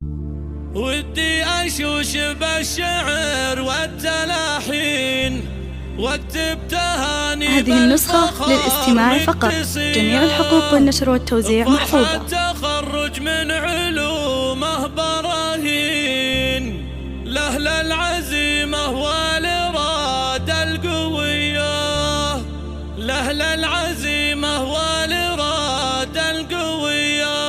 ودي أشوش بالشعر والتلاحين واكتب تهاني. هذه النسخة للاستماع فقط، جميع الحقوق والنشر والتوزيع محفوظة. التخرج من علومه براهين، لأهل العزيمة والإرادة القوية، لأهل العزيمة والإرادة القوية.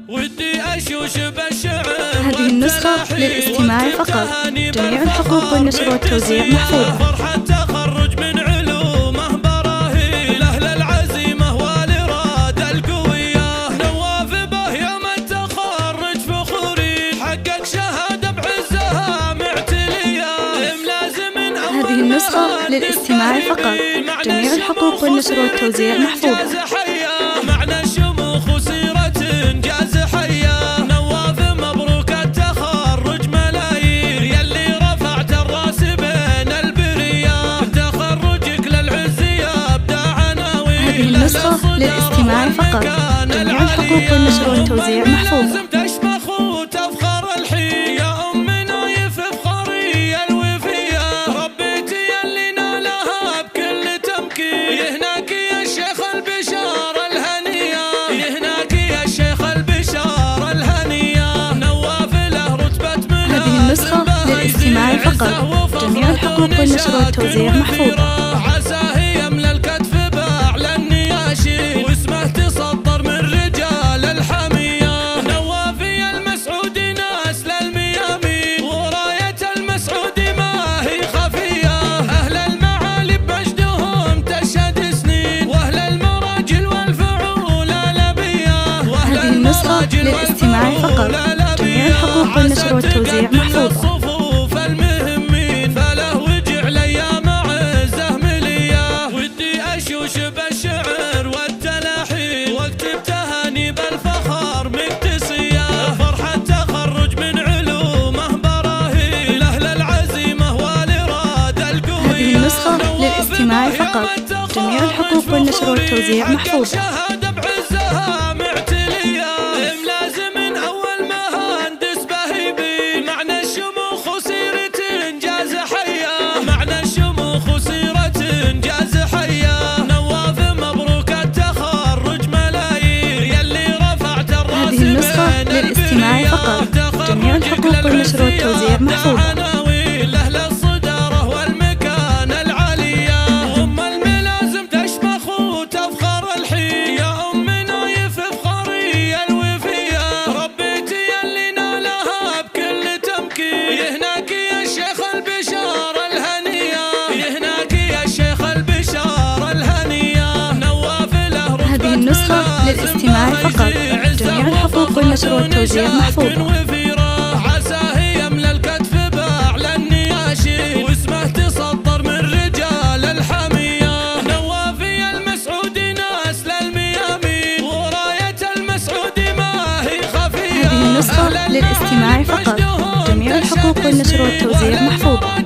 ودي أشوش بالشعر. هذه النسخة للاستماع فقط، جميع الحقوق والنشر والتوزيع محفوظة. فرحة تخرج من علومه براهين، لأهل العزيمة والإرادة القوية. نواف به يوم التخرج فخوري، حقق شهادة بعزها معتلية. ملازم هذه النسخة للاستماع فقط، جميع الحقوق والنشر والتوزيع محفوظة. معنى الشموخ وسيرة إنجاز حيا. نواف مبروك التخرج ملايين، يلي رفعت الراس بين البرية. تخرجك للعز يبدأ عناوين. هذه النسخة للاستماع فقط، جميع الحقوق والنشر والتوزيع محفوظة. تشمخ وتفخر الحين يا أم نايف فخري الوفية. ربيتي يلي نالها بكل تمكين، يهناك يا شيخ البشارة الهنية، يهناك يا شيخ البشارة الهنية. نواف له رتبة ملازم. هذه النسخة للاستماع فقط، جميع الحقوق والنشر والتوزيع محفوظة. عساه يملى الكتف بأعلى النياشين، واسمه تصدر من رجال الحمية. نوافي المسعودي نسل الميامين، وراية المسعودي ما هي خفية. أهل المعالي بمجدهم تشهد سنين، وأهل المراجل والفعول الأبية. هذه النسخة للاستماع فقط، جميع الحقوق والنشر والتوزيع محفوظة. صفوف المهمين، فله وجع ليام عزه ملية. ودي أشوش بالشعر والتلاحين، واكتب تهاني بالفخر مكتسية. فرحة تخرج من علومه براهين، لأهل العزيمة والإرادة القوية. هذه النسخة للاستماع فقط، جميع الحقوق والنشر والتوزيع محفوظة. شهادة بعزها معتلية. ملازم أول مهندس بهيبي، معنى الشموخ وسيرة إنجاز حيا. معنى الشموخ وسيرة إنجاز حيا. نواف مبروك التخرج ملايين، يلي رفعت الراس. هذه النسخة للاستماع فقط، جميع الحقوق والنشر والتوزيع محفوظة. لأهل الصدارة والمكانة العالية. أم الملازم تشمخ وتفخر الحين، يا أم نايف فخري الوفية. ربيتي يلي نالها بكل تمكين، يهناك يا شيخ البشارة الهنية، يهناك يا شيخ البشارة الهنية. نواف له رتبة. هذه النسخة للاستماع فقط، جميع الحقوق والنشر والتوزيع محفوظة. عساه يملى الكتف بأعلى النياشين، واسمه تصدر من رجال الحمية. نوافي المسعودي نسل الميامين، وراية المسعودي ما هي خفية. هذه النسخة للاستماع فقط، جميع الحقوق والنشر والتوزيع محفوظة.